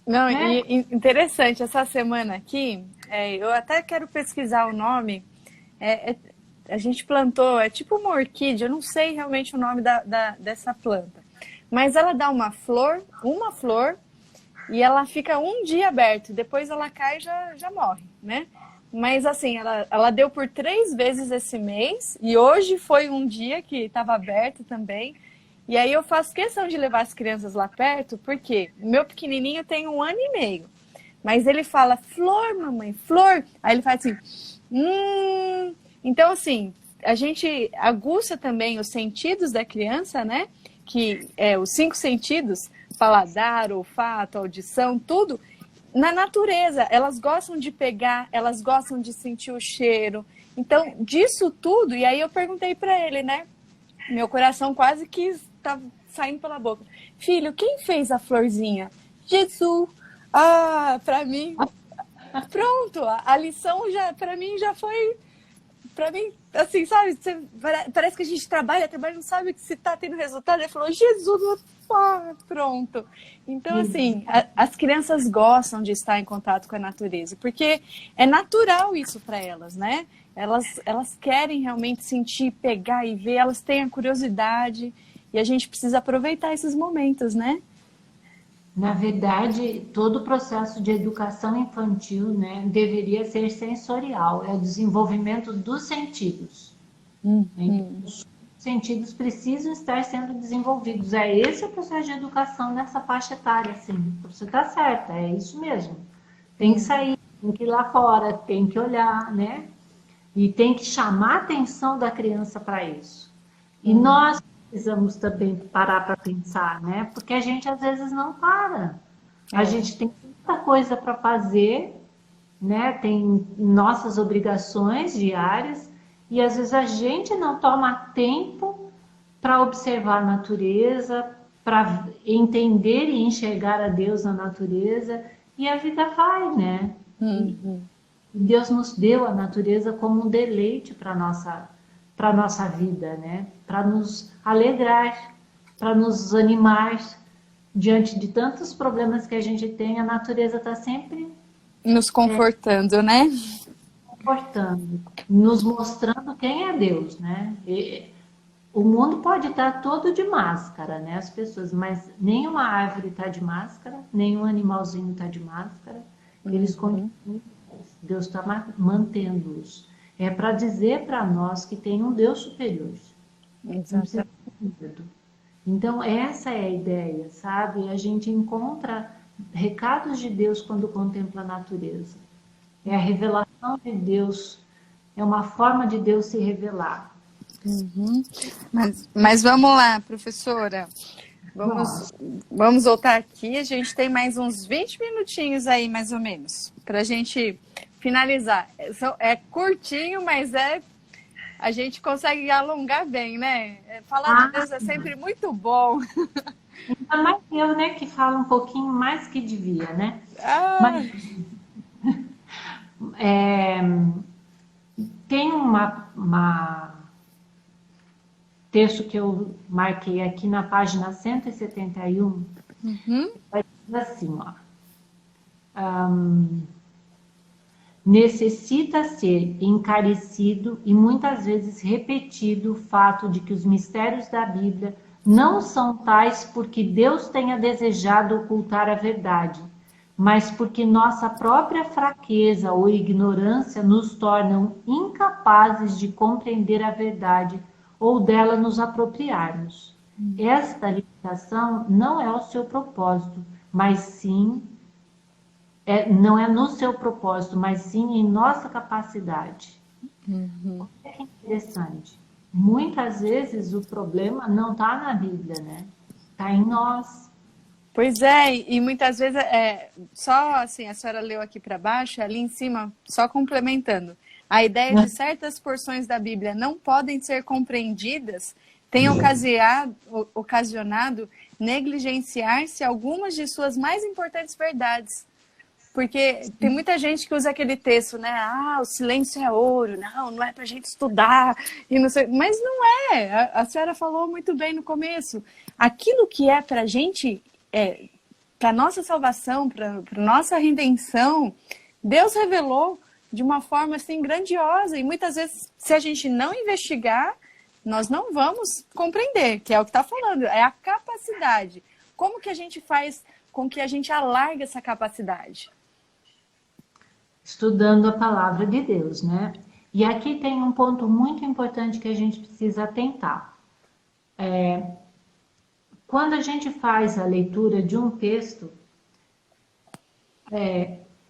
Não, né? E interessante, essa semana aqui, eu até quero pesquisar o nome, a gente plantou, é tipo uma orquídea, eu não sei realmente o nome dessa planta, mas ela dá uma flor, e ela fica um dia aberta, depois ela cai e já morre, né? Mas assim, ela deu por 3 vezes esse mês, e hoje foi um dia que estava aberto também. E aí eu faço questão de levar as crianças lá perto, porque meu pequenininho tem 1 ano e meio. Mas ele fala, flor, mamãe, flor. Aí ele faz assim, Então, assim, a gente aguça também os sentidos da criança, né? Que os 5 sentidos, paladar, olfato, audição, tudo. Na natureza, elas gostam de pegar, elas gostam de sentir o cheiro. Então, disso tudo, e aí eu perguntei para ele, né? Meu coração quase que estava saindo pela boca. Filho, quem fez a florzinha? Jesus. Ah, para mim, pronto. A lição já, para mim, já foi. Para mim, assim, sabe? Parece que a gente trabalha, não sabe se está tendo resultado. Ele falou, Jesus, pronto. Então, assim, as crianças gostam de estar em contato com a natureza, porque é natural isso para elas, né? Elas querem realmente sentir, pegar e ver, elas têm a curiosidade e a gente precisa aproveitar esses momentos, né? Na verdade, todo o processo de educação infantil, né, deveria ser sensorial, é o desenvolvimento dos sentidos. Os sentidos precisam estar sendo desenvolvidos. É esse o processo de educação nessa faixa etária, assim. Você está certa, é isso mesmo. Tem que sair, tem que ir lá fora, tem que olhar, né? E tem que chamar a atenção da criança para isso. E nós precisamos também parar para pensar, né? Porque a gente às vezes não para. A gente tem muita coisa para fazer, né? Tem nossas obrigações diárias e às vezes a gente não toma tempo para observar a natureza, para entender e enxergar a Deus na natureza, e a vida vai, né? Deus nos deu a natureza como um deleite para a nossa vida, né? Para nos alegrar, para nos animar diante de tantos problemas que a gente tem. A natureza está sempre nos confortando, né? Confortando, nos mostrando quem é Deus, né? O mundo pode estar todo de máscara, né? As pessoas, mas nenhuma árvore está de máscara, nenhum animalzinho está de máscara. Eles continuam. Deus está mantendo-os. É para dizer para nós que tem um Deus superior. Então, essa é a ideia, sabe? A gente encontra recados de Deus quando contempla a natureza. É a revelação de Deus, é uma forma de Deus se revelar. Mas vamos lá, professora. Vamos voltar aqui. A gente tem mais uns 20 minutinhos aí, mais ou menos, para a gente finalizar. É curtinho, mas a gente consegue alongar bem, né? Falar de Deus é sempre muito bom. Ainda mais eu, né, que falo um pouquinho mais que devia, né? Ah, Mas é, tem texto que eu marquei aqui na página 171, uhum, vai dizer assim, ó. Necessita ser encarecido e muitas vezes repetido o fato de que os mistérios da Bíblia não são tais porque Deus tenha desejado ocultar a verdade, mas porque nossa própria fraqueza ou ignorância nos tornam incapazes de compreender a verdade ou dela nos apropriarmos. Esta limitação não é o seu propósito, mas sim não é no seu propósito, mas sim em nossa capacidade. uhum. É que interessante. Muitas vezes o problema não está na Bíblia, né? Está em nós. Pois é, e muitas vezes só assim, a senhora leu aqui para baixo, ali em cima, só complementando. A ideia de certas porções da Bíblia não podem ser compreendidas tem ocasionado negligenciar-se algumas de suas mais importantes verdades. Porque tem muita gente que usa aquele texto, né? Ah, o silêncio é ouro, não é pra gente estudar, e não sei. Mas não é. A senhora falou muito bem no começo. Aquilo que é pra gente, para nossa salvação, para nossa redenção, Deus revelou de uma forma assim grandiosa. E muitas vezes, se a gente não investigar, nós não vamos compreender, que é o que está falando, é a capacidade. Como que a gente faz com que a gente alargue essa capacidade? Estudando a palavra de Deus, né? E aqui tem um ponto muito importante que a gente precisa atentar. Quando a gente faz a leitura de um texto,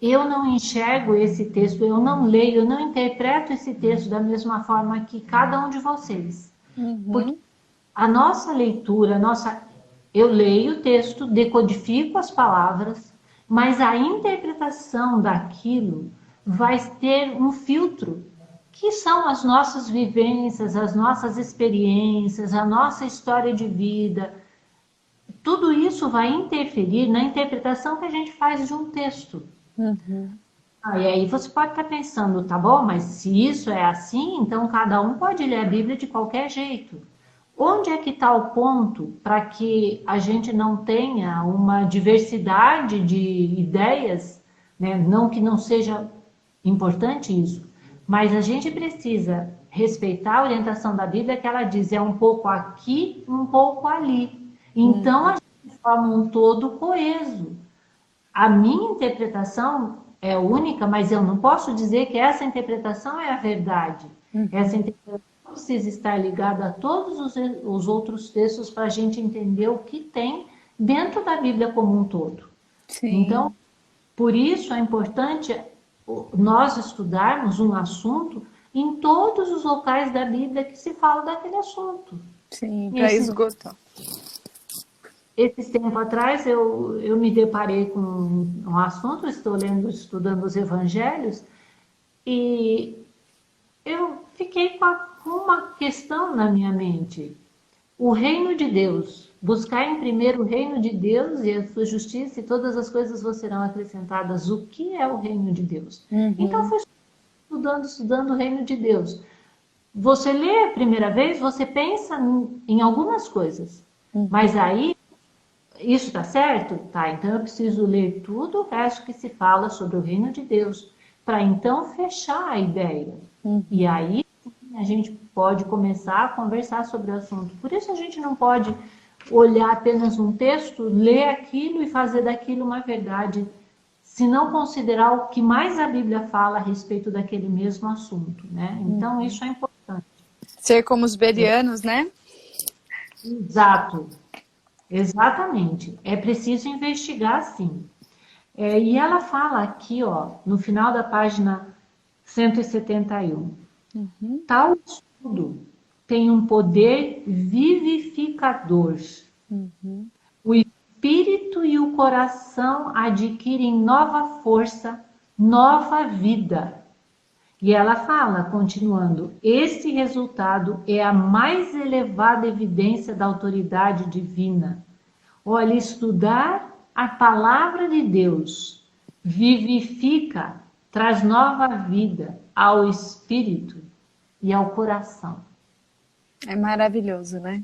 eu não enxergo esse texto, eu não leio, eu não interpreto esse texto da mesma forma que cada um de vocês. Porque Uhum, a nossa leitura, eu leio o texto, decodifico as palavras, mas a interpretação daquilo vai ter um filtro, que são as nossas vivências, as nossas experiências, a nossa história de vida. Tudo isso vai interferir na interpretação que a gente faz de um texto. uhum. E aí você pode estar pensando, tá bom, mas se isso é assim, então cada um pode ler a Bíblia de qualquer jeito. Onde é que está o ponto para que a gente não tenha uma diversidade de ideias, né? Não que não seja importante isso, mas a gente precisa respeitar a orientação da Bíblia que ela diz é um pouco aqui, um pouco ali. Então a gente forma um todo coeso. A minha interpretação é única, mas eu não posso dizer que essa interpretação é a verdade. Essa interpretação precisa estar ligada a todos os outros textos para a gente entender o que tem dentro da Bíblia como um todo. Então, Sim, por isso é importante nós estudarmos um assunto em todos os locais da Bíblia que se fala daquele assunto. sim, para Esse esgotar. Esses tempo atrás eu me deparei com um assunto, estou lendo, estudando os evangelhos, e eu fiquei com uma questão na minha mente. O reino de Deus. Buscar em primeiro o reino de Deus e a sua justiça, e todas as coisas vos serão acrescentadas. O que é o reino de Deus? Então, Uhum, fui estudando o reino de Deus. Você lê a primeira vez, você pensa em algumas coisas. Mas aí isso está certo? Tá, então eu preciso ler tudo o resto que se fala sobre o reino de Deus, para então fechar a ideia. E uhum. aí a gente pode começar a conversar sobre o assunto. Por isso a gente não pode olhar apenas um texto, ler aquilo e fazer daquilo uma verdade, se não considerar o que mais a Bíblia fala a respeito daquele mesmo assunto, né? Então isso é importante. Ser como os berianos, né? Exato. Exatamente. É preciso investigar, sim. E ela fala aqui, ó, no final da página 171. Tal estudo tem um poder vivificador. O espírito e o coração adquirem nova força, nova vida. E ela fala, continuando, esse resultado é a mais elevada evidência da autoridade divina. Olha, estudar a palavra de Deus vivifica, traz nova vida ao espírito e ao coração. É maravilhoso, né?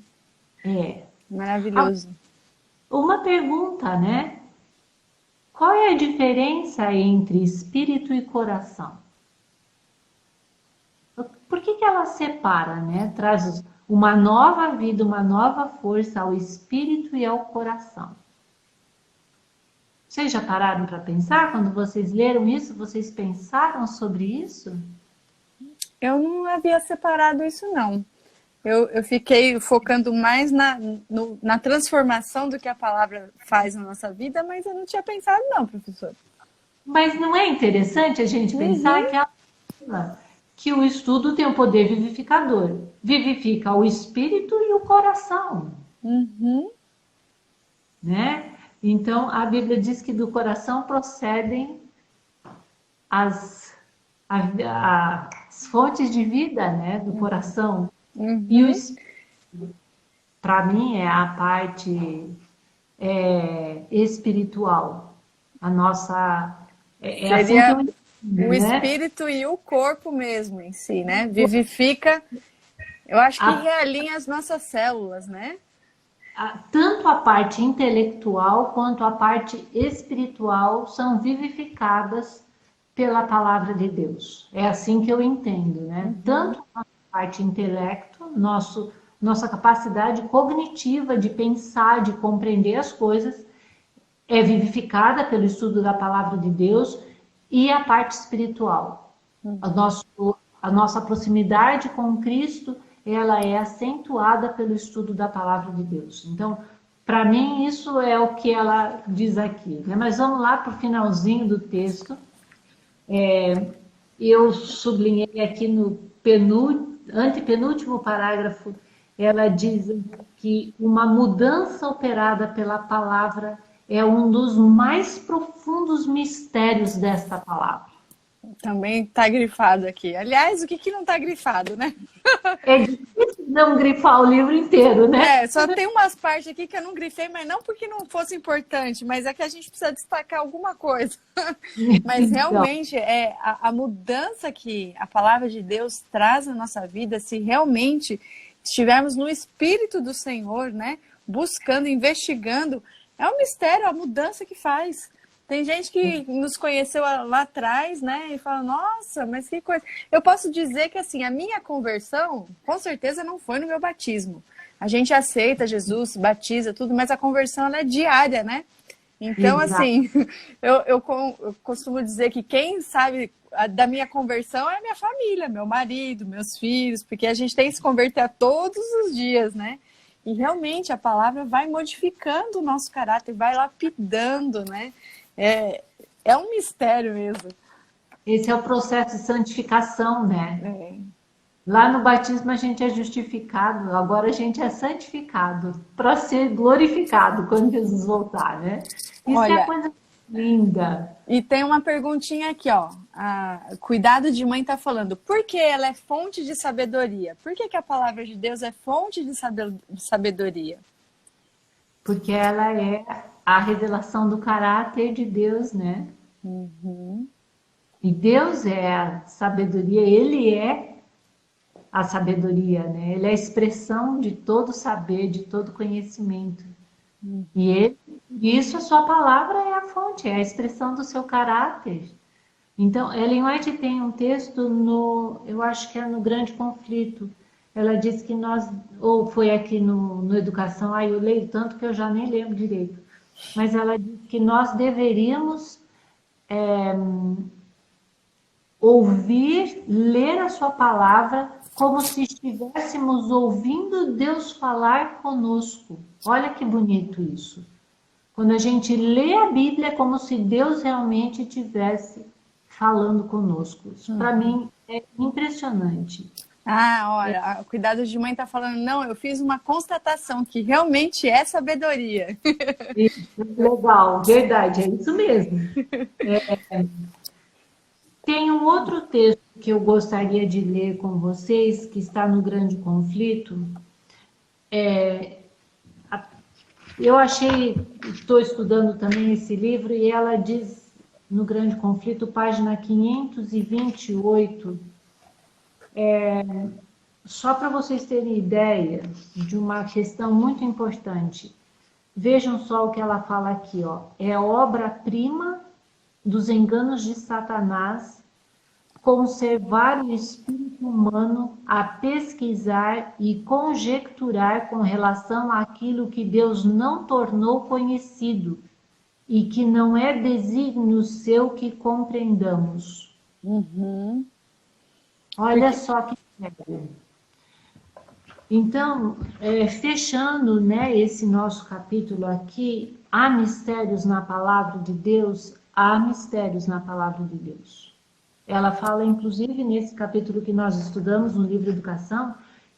É. Maravilhoso. Uma pergunta, né? Qual é a diferença entre espírito e coração? Por que ela separa, né? Traz uma nova vida, uma nova força ao espírito e ao coração. Vocês já pararam para pensar? Quando vocês leram isso, vocês pensaram sobre isso? Eu não havia separado isso, não. Eu fiquei focando mais na transformação do que a palavra faz na nossa vida, mas eu não tinha pensado, não, professor. Mas não é interessante a gente pensar que o estudo tem o poder vivificador. Vivifica o espírito e o coração. Né? Então, a Bíblia diz que do coração procedem as fontes de vida, né? Do coração. E o espírito, para mim, é a parte espiritual. A nossa... Seria assim que eu o entendo, espírito e o corpo mesmo em si, né? Vivifica, eu acho que realinha as nossas células, né? Tanto a parte intelectual quanto a parte espiritual são vivificadas pela palavra de Deus. É assim que eu entendo, né? Tanto a parte intelecto, nossa capacidade cognitiva de pensar, de compreender as coisas, é vivificada pelo estudo da palavra de Deus, e a parte espiritual. A nossa proximidade com Cristo, ela é acentuada pelo estudo da palavra de Deus. Então, para mim, isso é o que ela diz aqui. Né? Mas vamos lá para o finalzinho do texto. Eu sublinhei aqui no antepenúltimo parágrafo, ela diz que uma mudança operada pela palavra é um dos mais profundos mistérios desta palavra. Também está grifado aqui. Aliás, o que não está grifado, né? É difícil não grifar o livro inteiro, né? Só tem umas partes aqui que eu não grifei, mas não porque não fosse importante, mas é que a gente precisa destacar alguma coisa. Mas realmente a mudança que a palavra de Deus traz na nossa vida, se realmente estivermos no Espírito do Senhor, né? Buscando, investigando, é um mistério a mudança que faz. Tem gente que nos conheceu lá atrás, né? E fala, nossa, mas que coisa. Eu posso dizer que, assim, a minha conversão, com certeza, não foi no meu batismo. A gente aceita Jesus, batiza, tudo, mas a conversão, ela é diária, né? Então, assim, eu costumo dizer que quem sabe da minha conversão é a minha família, meu marido, meus filhos, porque a gente tem que se converter a todos os dias, né? E realmente a palavra vai modificando o nosso caráter, vai lapidando, né? É um mistério mesmo. Esse é o processo de santificação, né? Lá no batismo a gente é justificado, agora a gente é santificado para ser glorificado quando Jesus voltar, né? Isso é coisa linda. E tem uma perguntinha aqui, ó. Cuidado de Mãe está falando. Por que ela é fonte de sabedoria? Por que a palavra de Deus é fonte de sabedoria? Porque ela é a revelação do caráter de Deus, né? E Deus é a sabedoria, Ele é a sabedoria, né? Ele é a expressão de todo saber, de todo conhecimento. E isso, a sua palavra é a fonte, é a expressão do seu caráter. Então, Ellen White tem um texto eu acho que é no Grande Conflito. Ela diz que nós, ou foi aqui no Educação, eu leio tanto que eu já nem lembro direito. Mas ela diz que nós deveríamos ouvir, ler a sua palavra como se estivéssemos ouvindo Deus falar conosco. Olha que bonito isso. Quando a gente lê a Bíblia, é como se Deus realmente estivesse falando conosco. Isso, para mim, é impressionante. Olha, Cuidado de Mãe está falando, não, eu fiz uma constatação que realmente é sabedoria. Isso, legal, verdade, é isso mesmo. Tem um outro texto que eu gostaria de ler com vocês, que está no Grande Conflito. Eu estou estudando também esse livro e ela diz, no Grande Conflito, página 528, só para vocês terem ideia de uma questão muito importante. Vejam só o que ela fala aqui, ó. É obra-prima dos enganos de Satanás conservar o espírito humano a pesquisar e conjecturar com relação àquilo que Deus não tornou conhecido e que não é desígnio seu que compreendamos. Uhum. Olha só que sério. Então, fechando, né, esse nosso capítulo aqui, há mistérios na palavra de Deus, há mistérios na palavra de Deus. Ela fala, inclusive, nesse capítulo que nós estudamos no livro Educação,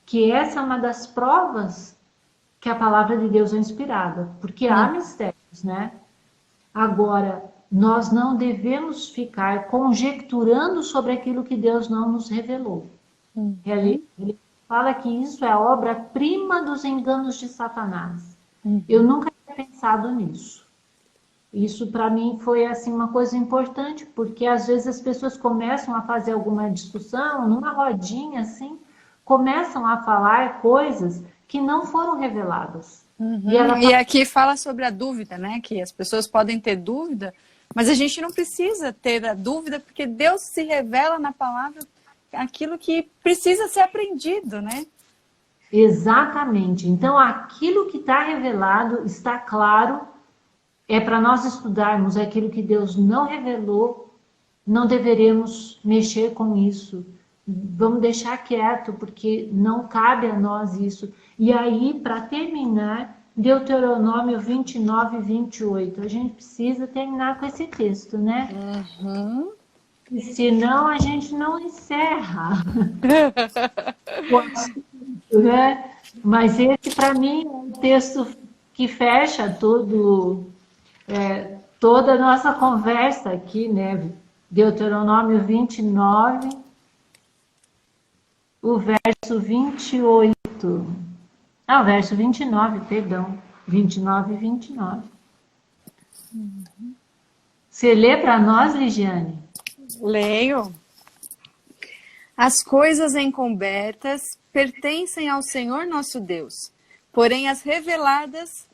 que essa é uma das provas que a palavra de Deus é inspirada, porque há mistérios, né? Agora, nós não devemos ficar conjecturando sobre aquilo que Deus não nos revelou. Ele fala que isso é obra-prima dos enganos de Satanás. Eu nunca tinha pensado nisso. Isso para mim foi assim uma coisa importante, porque às vezes as pessoas começam a fazer alguma discussão, numa rodinha assim, começam a falar coisas que não foram reveladas. E aqui fala sobre a dúvida, né? Que as pessoas podem ter dúvida, mas a gente não precisa ter a dúvida, porque Deus se revela na palavra aquilo que precisa ser aprendido, né? Exatamente. Então, aquilo que está revelado está claro, é para nós estudarmos aquilo que Deus não revelou, não deveremos mexer com isso. Vamos deixar quieto, porque não cabe a nós isso. E aí, para terminar, Deuteronômio 29 e 28. A gente precisa terminar com esse texto, né? E senão a gente não encerra. Né? Mas esse, para mim, é um texto que fecha toda a nossa conversa aqui, né? Deuteronômio 29, o verso 28. Ah, o verso 29, perdão. 29 e 29. Você lê para nós, Ligiane? Leio. As coisas encobertas pertencem ao Senhor nosso Deus, porém as reveladas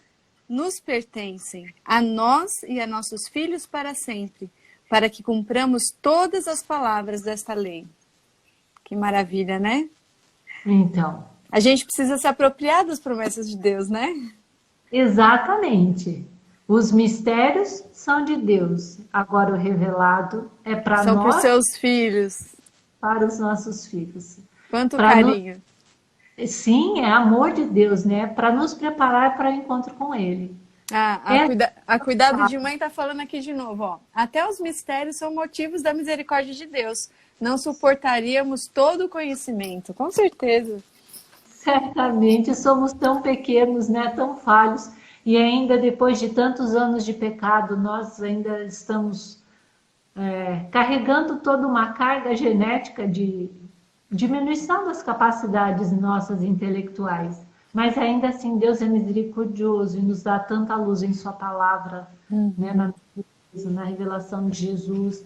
nos pertencem, a nós e a nossos filhos para sempre, para que cumpramos todas as palavras desta lei. Que maravilha, né? Então. A gente precisa se apropriar das promessas de Deus, né? Exatamente. Os mistérios são de Deus. Agora o revelado é para nós. São para os seus filhos. Para os nossos filhos. Quanto carinho. Sim, é amor de Deus, né? Para nos preparar para o encontro com Ele. A Cuidado de Mãe está falando aqui de novo, ó. Até os mistérios são motivos da misericórdia de Deus. Não suportaríamos todo o conhecimento, com certeza. Certamente somos tão pequenos, né? Tão falhos. E ainda depois de tantos anos de pecado, nós ainda estamos carregando toda uma carga genética de diminuição das capacidades nossas intelectuais. Mas ainda assim, Deus é misericordioso e nos dá tanta luz em sua palavra, né, na revelação de Jesus,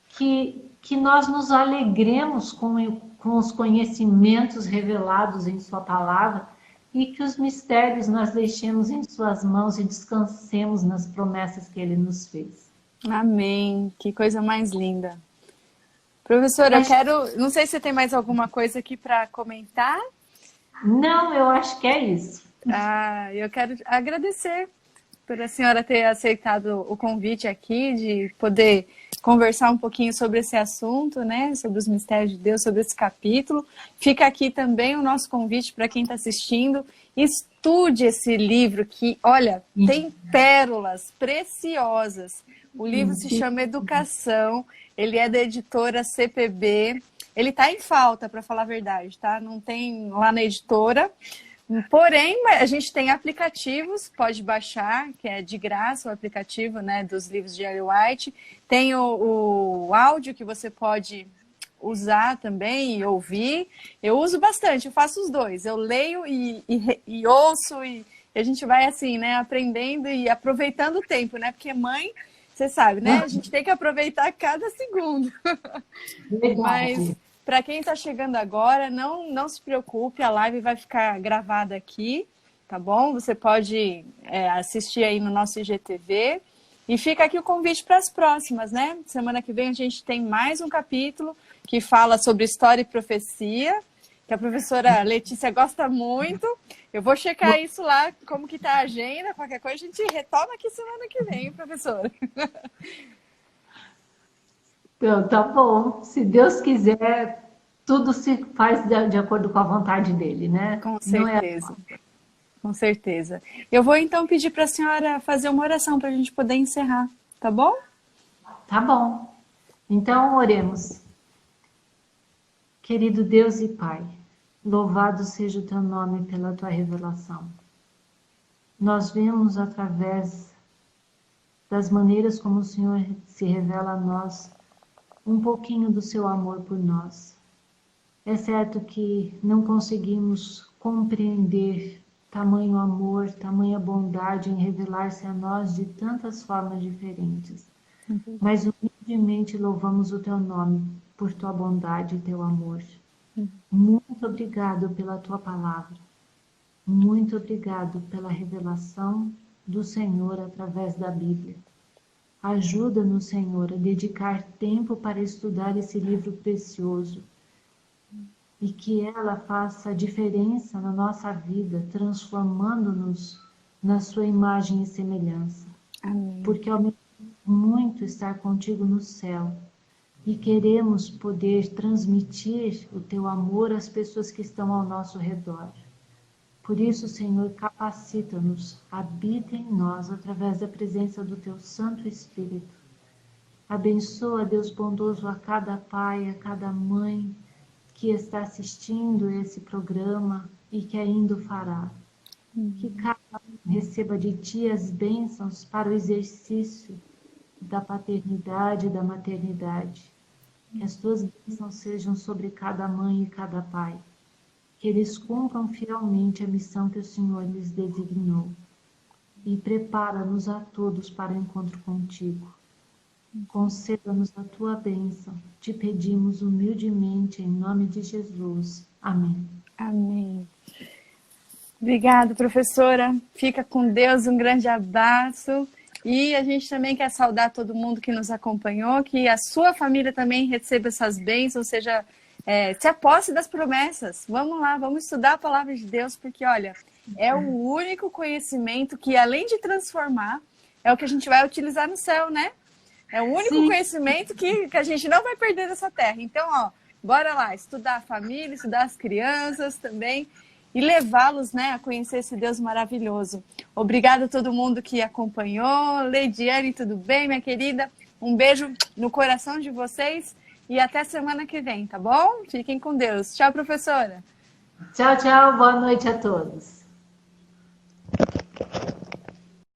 que nós nos alegremos com os conhecimentos revelados em sua palavra e que os mistérios nós deixemos em suas mãos e descansemos nas promessas que ele nos fez. Amém. Que coisa mais linda. Professora, não sei se você tem mais alguma coisa aqui para comentar. Não, eu acho que é isso. Eu quero agradecer por a senhora ter aceitado o convite aqui, de poder conversar um pouquinho sobre esse assunto, né? Sobre os mistérios de Deus, sobre esse capítulo. Fica aqui também o nosso convite para quem está assistindo. Estude esse livro que, olha, tem pérolas preciosas. O livro se chama Educação, ele é da editora CPB. Ele está em falta, para falar a verdade, tá? Não tem lá na editora. Porém, a gente tem aplicativos, pode baixar, que é de graça o aplicativo, né, dos livros de Ellen White. Tem o áudio que você pode usar também e ouvir. Eu uso bastante, eu faço os dois. Eu leio e ouço e E a gente vai assim, né, aprendendo e aproveitando o tempo, né? Porque mãe, você sabe, né? A gente tem que aproveitar cada segundo. Mas para quem está chegando agora, não se preocupe, a live vai ficar gravada aqui, tá bom? Você pode assistir aí no nosso IGTV. E fica aqui o convite para as próximas, né? Semana que vem a gente tem mais um capítulo que fala sobre história e profecia, que a professora Letícia gosta muito. Eu vou checar isso lá, como que tá a agenda, qualquer coisa a gente retoma aqui semana que vem, hein, professora? Então, tá bom. Se Deus quiser, tudo se faz de acordo com a vontade dele, né? Com Não é... certeza. Com certeza. Eu vou então pedir para a senhora fazer uma oração para a gente poder encerrar, tá bom? Tá bom. Então, oremos. Querido Deus e Pai, louvado seja o teu nome pela tua revelação. Nós vemos através das maneiras como o Senhor se revela a nós um pouquinho do seu amor por nós. É certo que não conseguimos compreender tamanho amor, tamanha bondade em revelar-se a nós de tantas formas diferentes. Mas humildemente louvamos o teu nome por tua bondade e teu amor. Muito obrigado pela tua palavra. Muito obrigado pela revelação do Senhor através da Bíblia. Ajuda-nos, Senhor, a dedicar tempo para estudar esse livro precioso e que ela faça diferença na nossa vida, transformando-nos na sua imagem e semelhança. Amém. Porque almejamos muito estar contigo no céu e queremos poder transmitir o teu amor às pessoas que estão ao nosso redor. Por isso, Senhor, capacita-nos, habita em nós através da presença do teu Santo Espírito. Abençoa, Deus bondoso, a cada pai, a cada mãe que está assistindo esse programa e que ainda o fará. Que cada um receba de ti as bênçãos para o exercício da paternidade e da maternidade. Que as tuas bênçãos sejam sobre cada mãe e cada pai. Que eles cumpram fielmente a missão que o Senhor lhes designou. E prepara-nos a todos para o encontro contigo. Conceda-nos a tua bênção. Te pedimos humildemente em nome de Jesus. Amém. Amém. Obrigada, professora. Fica com Deus, um grande abraço. E a gente também quer saudar todo mundo que nos acompanhou, que a sua família também receba essas bênçãos, ou seja, se aposse das promessas. Vamos lá, vamos estudar a palavra de Deus, porque, olha, é o único conhecimento que, além de transformar, é o que a gente vai utilizar no céu, né? É o único conhecimento que a gente não vai perder nessa terra. Então, ó, bora lá, estudar a família, estudar as crianças também e levá-los, né, a conhecer esse Deus maravilhoso. Obrigada a todo mundo que acompanhou. Leidiane, tudo bem, minha querida? Um beijo no coração de vocês e até semana que vem, tá bom? Fiquem com Deus. Tchau, professora. Tchau, tchau. Boa noite a todos.